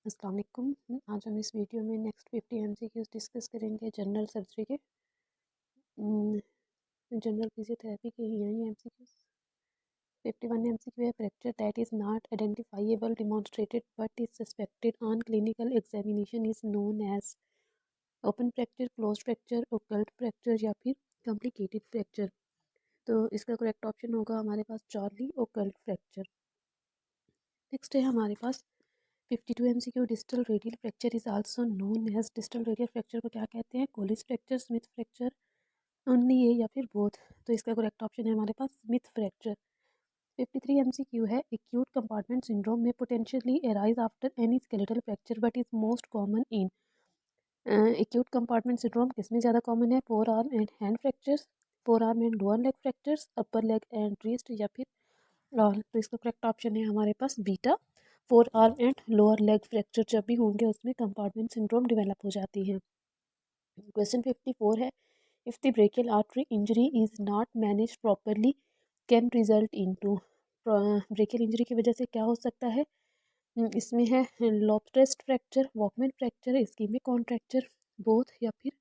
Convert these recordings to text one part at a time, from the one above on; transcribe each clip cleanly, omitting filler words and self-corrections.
अस्सलाम वालेकुम। आज हम इस वीडियो में नेक्स्ट 50 एमसीक्यूज डिस्कस करेंगे जनरल सर्जरी के। जनरल फिजियोथेरेपी के ही हैं ये एमसीक्यूज। 51 एमसीक्यू है fracture that is not identifiable demonstrated but is suspected on clinical examination is known as open fracture, close fracture, occult fracture या फिर कॉम्प्लिकेटेड फ्रैक्चर। तो इसका करेक्ट ऑप्शन होगा हमारे पास चार्ली ओकल्ट फ्रैक्चर। नेक्स्ट है हमारे पास 52 MCQ distal radial fracture is also known as distal radial fracture को क्या कहते हैं? Colles fracture, Smith fracture, only ये या फिर बोथ। तो इसका करेक्ट ऑप्शन है हमारे पास स्मिथ फ्रैक्चर। 53 एमसीक्यू है एक्यूट कंपार्टमेंट सिंड्रोम में potentially arise after any skeletal fracture but is most common in. Acute compartment syndrome किसमें ज़्यादा कॉमन है? Forearm and hand fractures, forearm and lower leg fractures, upper leg and wrist या फिर all. तो इसका correct option है हमारे पास बीटा, forearm and lower leg fracture जब भी होंगे उसमें कंपार्टमेंट सिंड्रोम डेवलप हो जाती है। क्वेश्चन 54 है if the brachial artery injury is not manage properly can result into. Brachial injury की वजह से क्या हो सकता है? इसमें है लॉबस्टेस्ट fracture, Volkmann fracture, ischemic contracture, both या फिर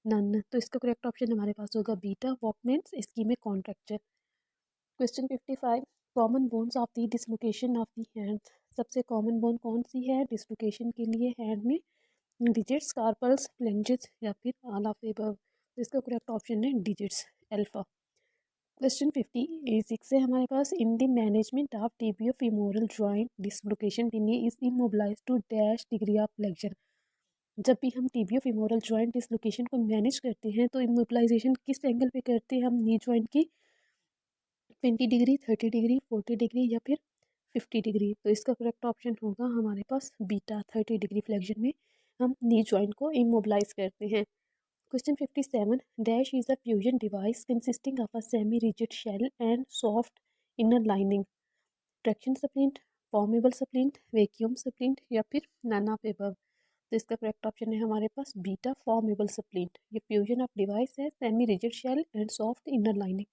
नन। तो इसका करेक्ट ऑप्शन हमारे पास होगा beta, Walkman ischaemic contracture. Question 55 common bones of the dislocation of the hand. सबसे कॉमन बोन कौन सी है डिसलोकेशन के लिए हैंड में? डिजिट्स, कार्पल्स, फ्लेंजेस या फिर ऑल ऑफ द अबव। तो इसका करेक्ट ऑप्शन है डिजिट्स, अल्फा। क्वेश्चन 56 है हमारे पास in the management of tibio femoral joint dislocation the knee is immobilised to dash degree of flexion. जब भी हम टिबियो फीमोरल जॉइंट डिसलोकेशन को मैनेज करते हैं तो इमोबिलाइजेशन किस एंगल पे करते हैं हम नी जॉइंट की? 20 डिग्री, 30 डिग्री, 40 डिग्री या फिर 50 डिग्री। तो इसका करेक्ट ऑप्शन होगा हमारे पास बीटा, 30 डिग्री फ्लेक्शन में हम नी जॉइंट को इमोबिलाइज करते हैं। Question 57 dash is a fusion device consisting of a semi rigid shell and soft inner lining. Traction splint, formable splint, vacuum splint या फिर नन ऑफ अबव। तो इसका correct option है हमारे पास बीटा, फॉर्मेबल स्प्लिंट। ये फ्यूजन ऑफ डिवाइस है semi rigid shell and soft inner lining.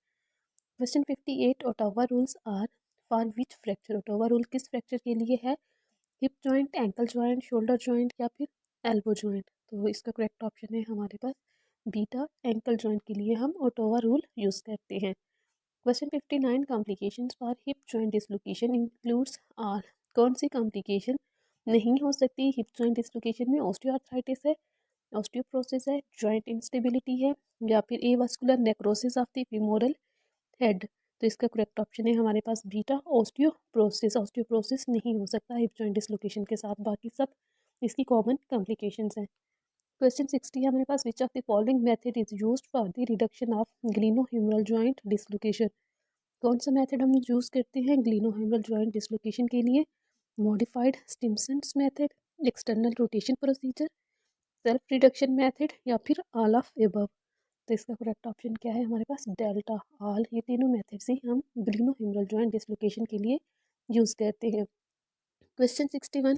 Question 58 Ottawa rules are for which fracture. Ottawa rule किस फ्रैक्चर के लिए है? Hip joint, ankle joint, shoulder joint या फिर एल्बो जॉइंट। तो इसका करेक्ट ऑप्शन है हमारे पास बीटा, एंकल जॉइंट के लिए हम ओटावा रूल यूज़ करते हैं। Question 59 complications for hip joint dislocation includes are. कौन सी कॉम्प्लिकेशन नहीं हो सकती हिप जॉइंट डिसलोकेशन में? ऑस्टियोआर्थराइटिस है, ऑस्टियोप्रोसिस है, जॉइंट इंस्टेबिलिटी है या फिर avascular necrosis of the femoral head. तो इसका करेक्ट ऑप्शन है हमारे पास बीटा, ऑस्टियोप्रोसिस। ऑस्टियोप्रोसिस नहीं हो सकता हिप जॉइंट डिसलोकेशन के साथ, बाकी सब इसकी कॉमन कॉम्प्लिकेशंस हैं। क्वेश्चन 60 है हमारे पास which of the following method is used for the reduction of glenohumeral joint dislocation. कौन सा मेथड हम यूज़ करते हैं ग्लिनोह्यूमरल जॉइंट डिसलोकेशन के लिए? Modified Stimson's method, external rotation procedure, self reduction method या फिर ऑल ऑफ एबव। तो इसका करेक्ट ऑप्शन क्या है हमारे पास? Delta, all. ये तीनों मेथड से हम ग्लिनोह्यूमरल जॉइंट डिसलोकेशन के लिए यूज़ करते हैं। Question 61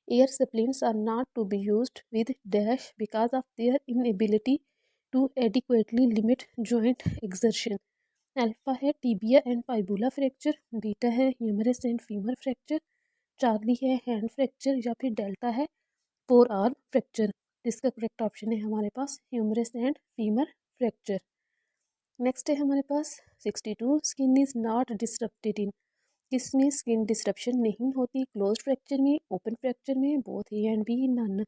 air supplements are not to be used with dash because of their inability to adequately limit joint exertion. Alpha है tibia and fibula fracture, beta है humerus and femur fracture, Charlie है hand fracture या फिर delta है forearm fracture. इसका correct option है हमारे पास humerus and femur fracture. Next है हमारे पास 62 skin is not disrupted in. किसमें स्किन डिसरप्शन नहीं होती? क्लोज फ्रैक्चर में, ओपन फ्रैक्चर में, both A and B, none.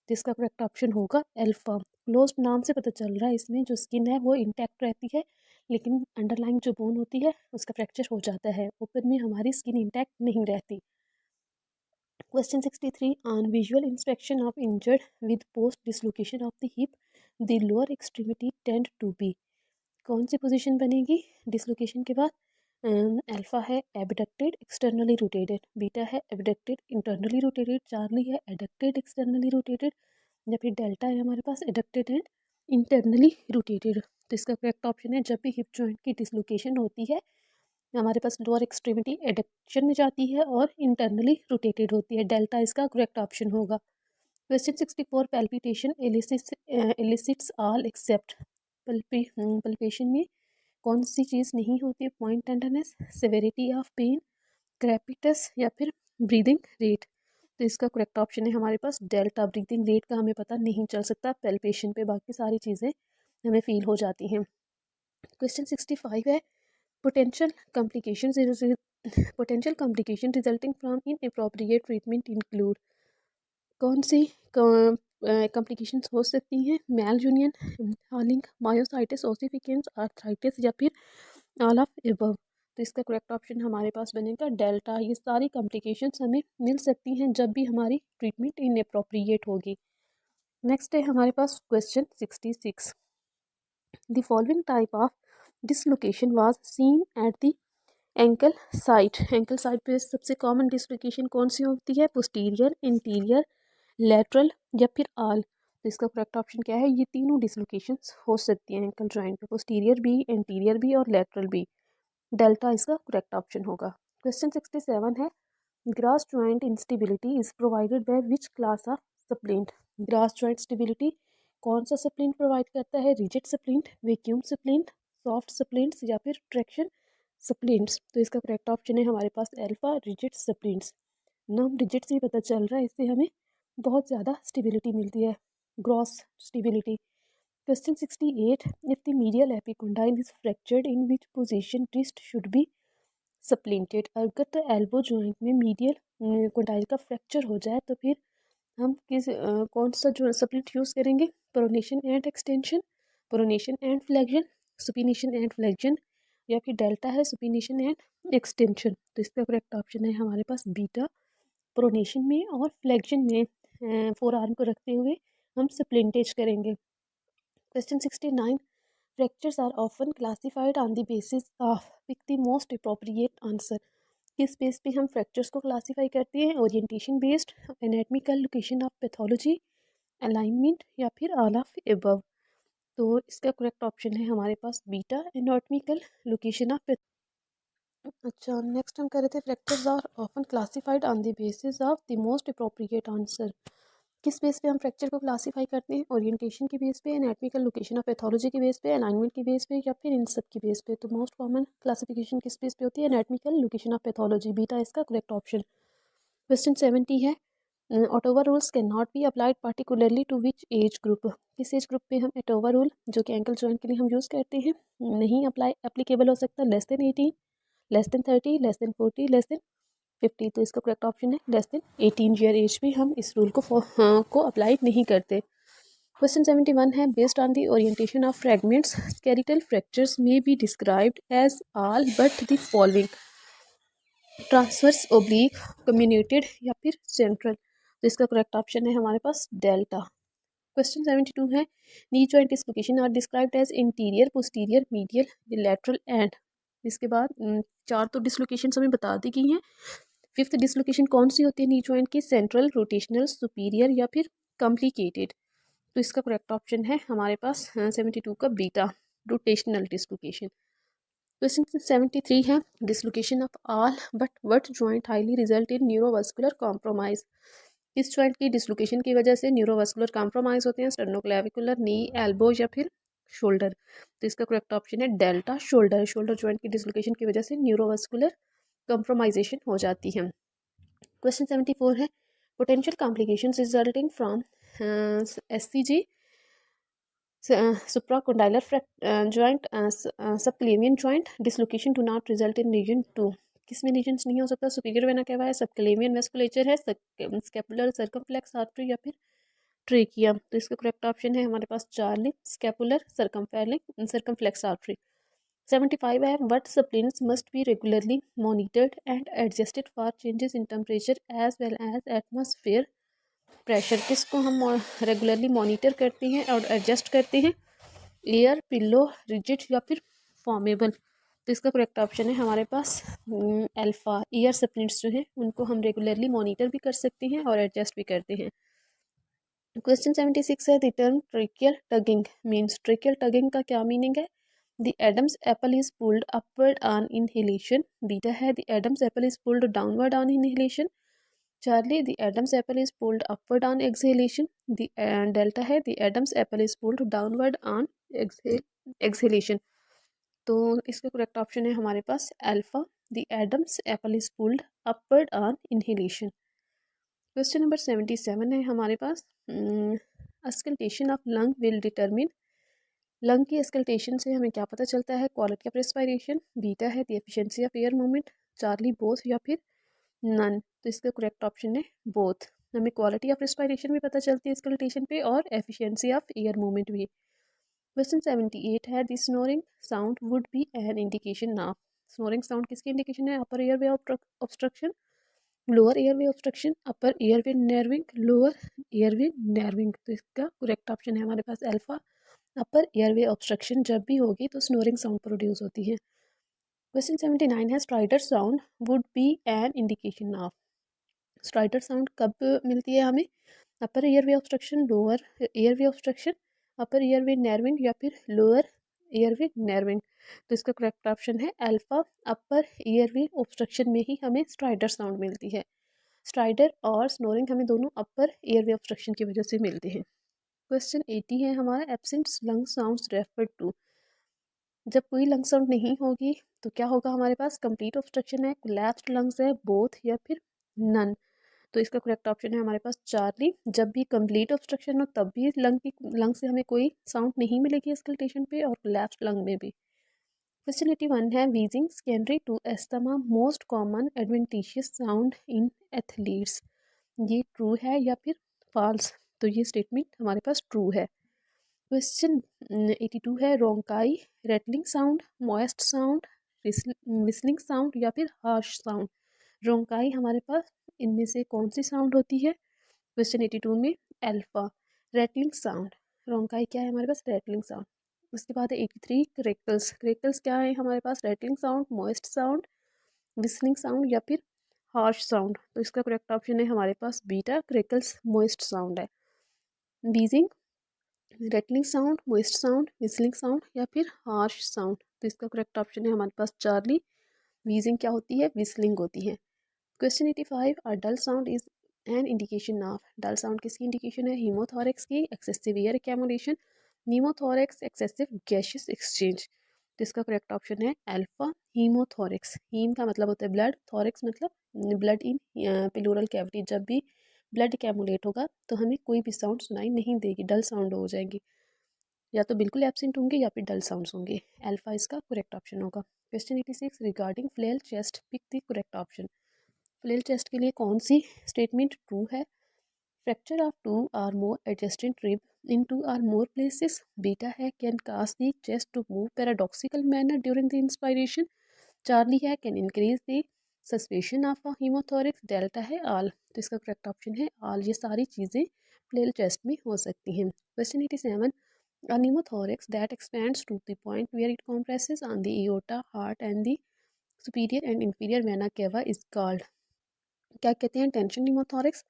जिसका करेक्ट ऑप्शन होगा अल्फा। क्लोज नाम से पता चल रहा है इसमें जो स्किन है वो इंटैक्ट रहती है लेकिन अंडरलाइन जो बोन होती है उसका फ्रैक्चर हो जाता है। ओपन में हमारी स्किन इंटैक्ट नहीं रहती। Question 63 on visual inspection of injured with post dislocation of the hip the lower extremity tend to be. कौन सी पोजीशन बनेगी डिसलोकेशन के बाद? अल्फा है एबडक्टेड एक्सटर्नली रोटेटेड, बीटा है एबडक्टेड इंटरनली रोटेटेड, चार्ली है एडक्टेड एक्सटर्नली रोटेटेड या फिर डेल्टा है हमारे पास एडक्टेड एंड इंटरनली रोटेटेड। तो इसका करेक्ट ऑप्शन है जब भी हिप जॉइंट की डिसलोकेशन होती है हमारे पास लोअर एक्सट्रीमिटी एडक्शन में जाती है और इंटरनली रोटेटेड होती है। डेल्टा इसका करेक्ट ऑप्शन होगा। Question 64 palpitation elicits all except. Palpation में कौन सी चीज़ नहीं होती? Point tenderness, severity of pain, crepitus या फिर ब्रीदिंग रेट। तो इसका करेक्ट ऑप्शन है हमारे पास डेल्टा। ब्रीथिंग रेट का हमें पता नहीं चल सकता, पेल्पेशन पे बाकी सारी चीज़ें हमें फील हो जाती हैं। क्वेश्चन 65 है potential complication resulting from inappropriate treatment include. कौन सी कॉम्प्लिकेशंस हो सकती हैं? Malunion, hauling, myositis, ossificans, arthritis या फिर ऑल ऑफ एबव। तो इसका करेक्ट ऑप्शन हमारे पास बनेगा डेल्टा। ये सारी कॉम्प्लिकेशंस हमें मिल सकती हैं जब भी हमारी ट्रीटमेंट इनअप्रोप्रिएट होगी। नेक्स्ट है हमारे पास question 66। The following type of dislocation was seen at the ankle site. Ankle site पे सबसे कॉमन डिसलोकेशन कौन सी होती है? पोस्टीरियर, इंटीरियर, लेटरल या फिर आल। तो इसका करेक्ट ऑप्शन क्या है? ये तीनों डिसलोकेशंस हो सकती हैं एंकल जॉइंट पे, पोस्टीरियर भी, इंटीरियर भी और लेटरल भी। डेल्टा इसका करेक्ट ऑप्शन होगा। क्वेश्चन 67 है grass joint instability is provided by which class of splint. Grass joint stability कौन सा स्प्लिंट प्रोवाइड करता है? Rigid splint, vacuum splint, soft splints या फिर ट्रैक्शन स्प्लिंट्स। तो इसका करेक्ट ऑप्शन है हमारे पास अल्फा रिजिड स्प्लिंट्स। नाम रिजिड से ही पता चल रहा है, इससे हमें बहुत ज़्यादा स्टेबिलिटी मिलती है, gross stability. Question 68 if the medial epicondyle is fractured in which position wrist should be splinted. अगर तो एल्बो जॉइंट में मीडियल कोंडाइल का फ्रैक्चर हो जाए तो फिर हम कौन सा जो स्प्लिंट यूज़ करेंगे? Pronation and extension, pronation and flexion, supination and flexion या फिर डेल्टा है सुपिनेशन एंड एक्सटेंशन। तो इसका करेक्ट ऑप्शन है हमारे पास बीटा। प्रोनेशन में और फ्लेक्शन में फोर आर्म को रखते हुए हम स्प्लिंटेज करेंगे। Question 69 fractures are often classified on the basis of pick the most appropriate answer. किस बेस पे हम फ्रैक्चर्स को क्लासीफाई करते हैं? Orientation based, anatomical location of pathology, alignment या फिर ऑल ऑफ एबव। तो इसका करेक्ट ऑप्शन है हमारे पास बीटा, एनाटमिकल लोकेशन ऑफ। अच्छा, नेक्स्ट हम कर रहे थे fractures are often classified on the basis of the most appropriate answer. किस बेस पे हम फ्रैक्चर को क्लासीफाई करते हैं? ओरिएंटेशन के बेस पे, एनाटमिकल लोकेशन ऑफ पैथोलॉजी के बेस पे, अलाइनमेंट के बेस पे या फिर इन सब के बेस पे। तो मोस्ट कॉमन क्लासिफिकेशन किस बेस पे होती है? Anatomical location of pathology, beta इसका करेक्ट ऑप्शन। क्वेश्चन 70 है Ottawa rules can not be applied particularly to which age group. किस एज ग्रुप पे हम ऑटोवा रूल जो कि एंकल जॉइंट के लिए हम यूज़ करते हैं नहीं एप्लीकेबल हो सकता? Less than 18, less than 30, less than 40, less than 50। तो इसका करेक्ट ऑप्शन है लेस देन 18 ईयर एज भी हम इस रूल को अप्लाई नहीं करते। क्वेश्चन 71 है based on the orientation of fragments skeletal fractures may be described as all but the following. Transverse, oblique, comminuted या फिर सेंट्रल। तो इसका करेक्ट ऑप्शन है हमारे पास डेल्टा। क्वेश्चन 72 है knee joint dislocation are described as interior, posterior, medial, lateral and. इसके बाद चार तो डिसलोकेशन हमें बता दी गई हैं। फिफ्थ डिसलोकेशन कौन सी होती है नी जॉइंट की? सेंट्रल, रोटेशनल, सुपीरियर या फिर कॉम्प्लिकेटेड। तो इसका करेक्ट ऑप्शन है हमारे पास 72 का बीटा, रोटेशनल डिसलोकेशन। क्वेश्चन 73 है dislocation of all but what joint highly result in neurovascular compromise. इस जॉइंट की डिसलोकेशन की वजह से न्यूरोवास्कुलर कॉम्प्रोमाइज होते हैं? स्टर्नोक्लेविकुलर, नी, एल्बो या फिर शोल्डर। तो इसका करेक्ट ऑप्शन है डेल्टा, शोल्डर। शोल्डर जॉइंट की डिसलोकेशन की वजह से न्यूरोवास्कुलर कॉम्प्रोमाइजेशन हो जाती है। क्वेश्चन 74 है potential complications resulting from SCG supracondylar joint subclavian joint dislocation do not result in lesion 2। किस में लीजन्स नहीं हो सकता? सुपीरियर वेना कैवा है, सबक्लेवियन वेस्कुलेचर है, स्केपुलर सर्कमफ्लेक्स आर्टरी या फिर ट्रेकिया। तो इसका करेक्ट ऑप्शन है हमारे पास चार्ली, स्केपुलर सर्कमफ्लेक्स आर्टरी। 75 है what splints must be regularly monitored and adjusted for changes in temperature as well as atmosphere pressure. किसको हम रेगुलरली मॉनिटर करते हैं और एडजस्ट करते हैं? एयर, पिल्लो, रिजिड या फिर फॉर्मेबल। तो इसका करेक्ट ऑप्शन है हमारे पास अल्फा। ईयर स्प्लिंट्स जो हैं उनको हम रेगुलरली मॉनिटर भी कर सकते हैं और एडजस्ट भी करते हैं। क्वेश्चन 76 है the term tracheal tugging means. Tracheal tugging का क्या मीनिंग है? The Adam's apple is pulled upward on inhalation. Beta है the Adam's apple is pulled downward on inhalation. Charlie the Adam's apple is pulled upward on exhalation. The delta है the Adam's apple is pulled downward on exhalation. तो इसका correct option है हमारे पास alpha. The Adam's apple is pulled upward on inhalation. Question number 77 है हमारे पास, auscultation of lung will determine. Lung की अस्कल्टेशन से हमें क्या पता चलता है? क्वालिटी ऑफ रेस्पिरेशन, बीटा है the efficiency of air movement, Charlie both या फिर नन। तो इसका करेक्ट ऑप्शन है बोथ। हमें क्वालिटी ऑफ रेस्पिरेशन भी पता चलती है अस्कल्टेशन पे और एफिशिएंसी ऑफ एयर मूवमेंट भी। क्वेश्चन 78 है the snoring sound would be an indication of. Snoring sound किसकी इंडिकेशन है? Upper airway obstruction, lower airway obstruction, upper airway narrowing, lower airway narrowing. तो इसका करेक्ट ऑप्शन है हमारे पास alpha. Upper airway obstruction जब भी होगी तो स्नोरिंग साउंड प्रोड्यूस होती है। क्वेश्चन 79 है strider sound would be an indication of. Strider sound कब मिलती है हमें? अपर airway obstruction, lower airway obstruction, upper airway नर्विंग या फिर लोअर एयरवे नर्विंग। तो इसका करेक्ट ऑप्शन है अल्फा। अपर एयरवे ऑब्स्ट्रक्शन में ही हमें स्ट्राइडर साउंड मिलती है। स्ट्राइडर और स्नोरिंग हमें दोनों अपर एयरवे ऑब्स्ट्रक्शन की वजह से मिलते हैं। क्वेश्चन 80 है हमारा absent lung sounds refer to. जब कोई लंग साउंड नहीं होगी तो क्या होगा हमारे पास? कंप्लीट ऑब्स्ट्रक्शन है, कोलैप्स्ड लंग्स है, बोथ या फिर नन। तो इसका करेक्ट ऑप्शन है हमारे पास चार्ली। जब भी कंप्लीट ऑब्स्ट्रक्शन हो तब भी लंग से हमें कोई साउंड नहीं मिलेगी स्कल्टेशन पे, और कोलैप्स्ड लंग में भी। क्वेश्चन 81 है wheezing secondary to asthma most common adventitious sound in athletes. ये ट्रू है या फिर फॉल्स? तो ये स्टेटमेंट हमारे पास ट्रू है। क्वेश्चन 82 है रोंकाई rattling sound, moist sound, whistling sound या फिर हार्श साउंड। रोंकाई हमारे पास इनमें से कौन सी साउंड होती है? क्वेश्चन 82 में अल्फा रेटलिंग साउंड। रोंकाई क्या है हमारे पास? Rattling sound. उसके बाद है 83 क्रेकल्स। क्रेकल्स क्या है हमारे पास? Rattling sound, moist sound, whistling sound या फिर हार्श साउंड। तो इसका करेक्ट ऑप्शन है हमारे पास बीटा, क्रेकल्स मॉइस्ट साउंड है। Beijing, rattling sound, moist sound, whistling sound या फिर हार्श साउंड। तो इसका करेक्ट ऑप्शन है हमारे पास चार्ली। वीजिंग क्या होती है? विस्लिंग होती है। Question 85 a dull sound is an indication of. Dull sound किसकी इंडिकेशन है? हीमोथोरेक्स की, excessive air accumulation, pneumothorax, excessive gaseous exchange. तो इसका करेक्ट ऑप्शन है अल्फा, हीमोथोरेक्स। हीम का मतलब होता है ब्लड, थोरेक्स मतलब ब्लड इन प्लूरल कैविटी। जब भी ब्लड कैमुलेट होगा तो हमें कोई भी साउंड सुनाई नहीं देगी, डल साउंड हो जाएंगी, या तो बिल्कुल एब्सेंट होंगे या फिर डल साउंड्स होंगे। अल्फा इसका करेक्ट ऑप्शन होगा। Question 86 regarding flail chest pick the correct option. Flail chest के लिए कौन सी स्टेटमेंट ट्रू है? Fracture of two or more adjacent rib in two or more places. Beta है can cause the chest to move paradoxical manner during the inspiration. Charlie है can increase the suspicion of a haemothorax. Delta है all. तो इसका correct option है all. ये सारी चीज़ें flail chest में हो सकती हैं। Question 87 a pneumothorax that expands to the point where it compresses on the aorta, heart and the superior and inferior vena cava is called। क्या कहते हैं? Tension pneumothorax,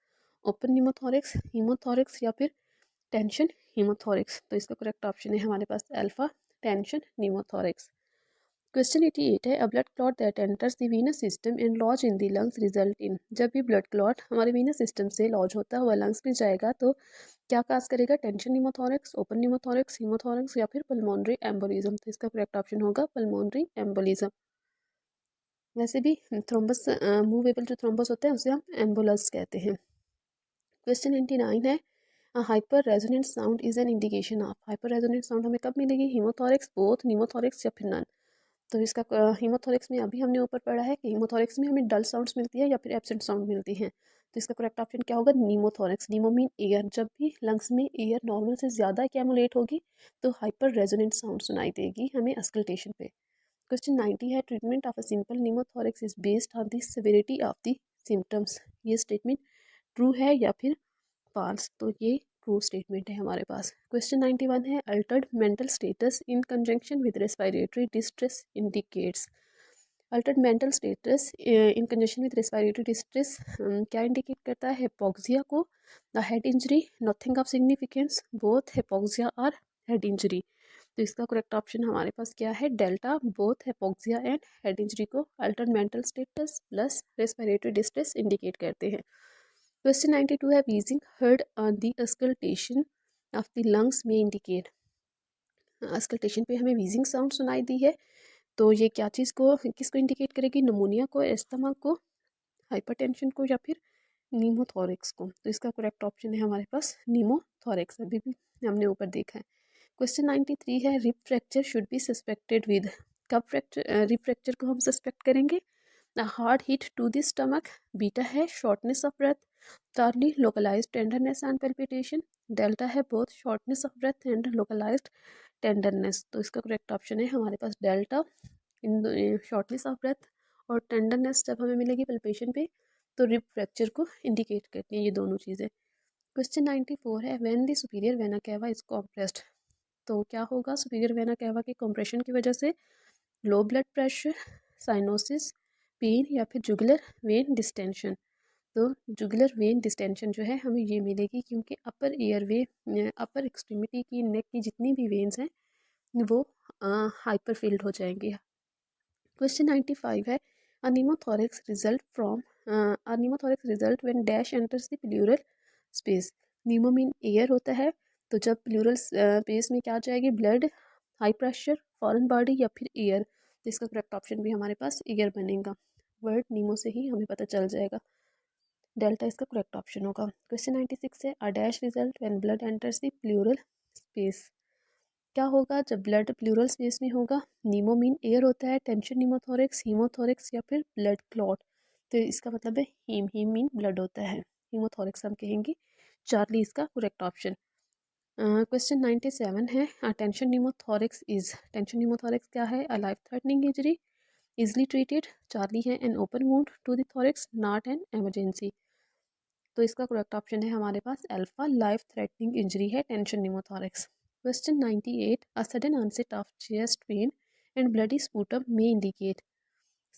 open pneumothorax, hemothorax या फिर tension हीमोथोरिक्स। तो इसका करेक्ट ऑप्शन है हमारे पास अल्फा, टेंशन न्यूमोथोरिक्स। क्वेश्चन 88 है a blood clot that enters the venous system and lodge in the lungs result in. जब भी ब्लड क्लॉट हमारे वीनस सिस्टम से लॉज होता हुआ लंग्स में जाएगा तो क्या काज करेगा? Tension pneumothorax, open pneumothorax, hemothorax या फिर पल्मोनरी एम्बोलिज्म। तो इसका करेक्ट ऑप्शन होगा पल्मोनरी एम्बोलिज्म। वैसे भी थ्रोम्बस, मूवेबल जो थ्रोम्बस होते हैं उसे हम एम्बुलस कहते हैं। क्वेश्चन 99 है hyper resonant sound is an indication of. Hyper resonant sound हमें कब मिलेगी? हीमोथोरिक्स, बोथ, नीमोथोरिक्स या फिर नन। तो इसका हीमोथोरिक्स में अभी हमने ऊपर पढ़ा है कि हीमोथोरिक्स में हमें डल साउंड्स मिलती है या फिर एब्सेंट साउंड मिलती है। तो इसका करेक्ट ऑप्शन क्या होगा? नीमोथोरिक्स। नीमो मीन एयर। जब भी लंग्स में एयर नॉर्मल से ज़्यादा कैमुलेट होगी तो हाइपर रेजोनेंट साउंड सुनाई देगी हमें अस्कल्टेशन पे। क्वेश्चन 90 है treatment of a simple pneumothorax is based on the severity of the symptoms. ये स्टेटमेंट ट्रू है या फिर फॉल्स? तो ये ट्रू स्टेटमेंट है हमारे पास। क्वेश्चन 91 है altered mental status in conjunction with respiratory distress indicates. Altered mental status in conjunction with respiratory distress क्या इंडिकेट करता है? हिपोक्सिया को, the head injury, nothing of significance, both hypoxia और हेड इंजरी। तो इसका करेक्ट ऑप्शन हमारे पास क्या है? Delta, both hypoxia and head injury को altered mental status plus respiratory distress indicate करते हैं। क्वेश्चन 92 है wheezing heard on the auscultation of the lungs may indicate. Auscultation पे हमें वीजिंग साउंड सुनाई दी है तो ये क्या चीज़ को, किसको इंडिकेट करेगी? नमोनिया को, एस्थमा को, हाइपरटेंशन को या फिर नीमोथोरेक्स को। तो इसका करेक्ट ऑप्शन है हमारे पास नीमोथोरेक्स, अभी भी हमने ऊपर देखा है। क्वेश्चन 93 है rib fracture should be suspected with. कब रिप फ्रैक्चर को हम सस्पेक्ट करेंगे? The hard hit to the stomach, beta है shortness of breath, Charlie localised tenderness and palpitation, delta है both shortness of breath and localised tenderness. तो इसका correct option है हमारे पास डेल्टा। इन शॉर्टनेस ऑफ ब्रेथ और टेंडरनेस जब हमें मिलेगी पल्पेशन पे तो रिप फ्रैक्चर को इंडिकेट करती हैं ये दोनों चीज़ें। क्वेश्चन 94 है when the superior vena cava is compressed. तो क्या होगा सुपीरियर वेना कैवा के कॉम्प्रेशन की वजह से? Low blood pressure, cyanosis, pain या फिर जुगुलर वेन डिस्टेंशन। तो जुगुलर वेन डिस्टेंशन जो है हमें ये मिलेगी क्योंकि अपर एयरवे, अपर एक्सट्रीमिटी की नेक की जितनी भी वेन्स हैं वो हाइपर फिल्ड हो जाएंगी। क्वेश्चन 95 है a pneumothorax result from a pneumothorax result when dash enters the pleural space. Pneumo mean air होता है, तो जब प्लूरल स्पेस में क्या आ जाएगी? Blood, high pressure, foreign body या फिर एयर। तो इसका करेक्ट ऑप्शन भी हमारे पास एयर बनेगा। वर्ड नीमो से ही हमें पता चल जाएगा। डेल्टा इसका करेक्ट ऑप्शन होगा। क्वेश्चन 96 है a dash result when blood enters the pleural space. क्या होगा जब ब्लड प्लूरल स्पेस में होगा? नीमो मीन एयर होता है, टेंशन नीमोथोरेक्स, हीमोथोरेक्स या फिर ब्लड क्लॉट। तो इसका मतलब है हीम मीन ब्लड होता है, हीमोथोरेक्स हम कहेंगे। चार्ली इसका करेक्ट ऑप्शन। क्वेश्चन 97 है tension pneumothorax is. Tension pneumothorax क्या है? A life threatening injury, easily treated. Charlie है an open wound to the thorax, not an emergency. तो इसका करेक्ट ऑप्शन है हमारे पास अल्फा, लाइफ थ्रेटनिंग इंजरी है tension pneumothorax. Question 98 a sudden onset of chest pain and bloody sputum may indicate.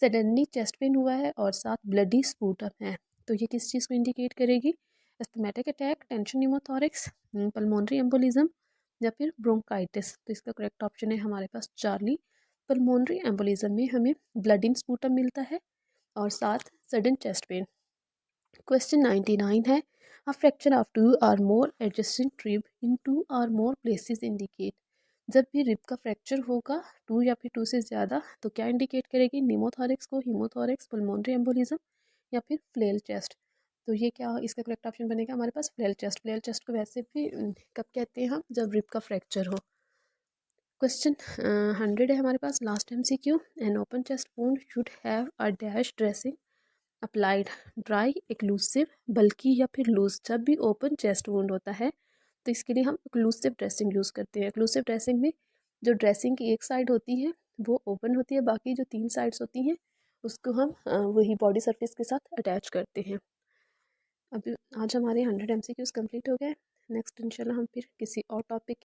Suddenly chest pain हुआ है और साथ ब्लडी स्पूटम है, तो ये किस चीज़ को इंडिकेट करेगी? Asthmatic attack, tension pneumothorax, pulmonary embolism या फिर ब्रोंकाइटिस। तो इसका करेक्ट ऑप्शन है हमारे पास चार्ली। पल्मोनरी एम्बोलिज्म में हमें ब्लड इन स्पूटम मिलता है और साथ सडन चेस्ट पेन। क्वेश्चन 99 है a fracture of two or more adjusting rib in two or more places indicate. जब भी रिब का फ्रैक्चर होगा टू या फिर टू से ज़्यादा तो क्या इंडिकेट करेगी? नीमोथोरिक्स को, हीमोथोरिक्स, पल्मोनरी एम्बोलिज्म या फिर फ्लेल चेस्ट। तो ये क्या इसका करेक्ट ऑप्शन बनेगा हमारे पास फ्लेल चेस्ट। फ्लेल चेस्ट को वैसे भी कब कहते हैं हम? जब रिब का फ्रैक्चर हो। क्वेश्चन 100 है हमारे पास last MCQ। An open chest wound should have a dash dressing applied, dry, occlusive, bulky या फिर लूज। जब भी ओपन चेस्ट वुंड होता है तो इसके लिए हम एक्लूसिव ड्रेसिंग यूज़ करते हैं। एक्लूसिव ड्रेसिंग में जो ड्रेसिंग की एक साइड होती है वो ओपन होती है, बाकी जो 3 साइड्स होती हैं उसको हम वही बॉडी सरफेस के साथ अटैच करते हैं। अभी आज हमारे 100 MCQs कंप्लीट हो गए। नेक्स्ट इंशाल्लाह हम फिर किसी और टॉपिक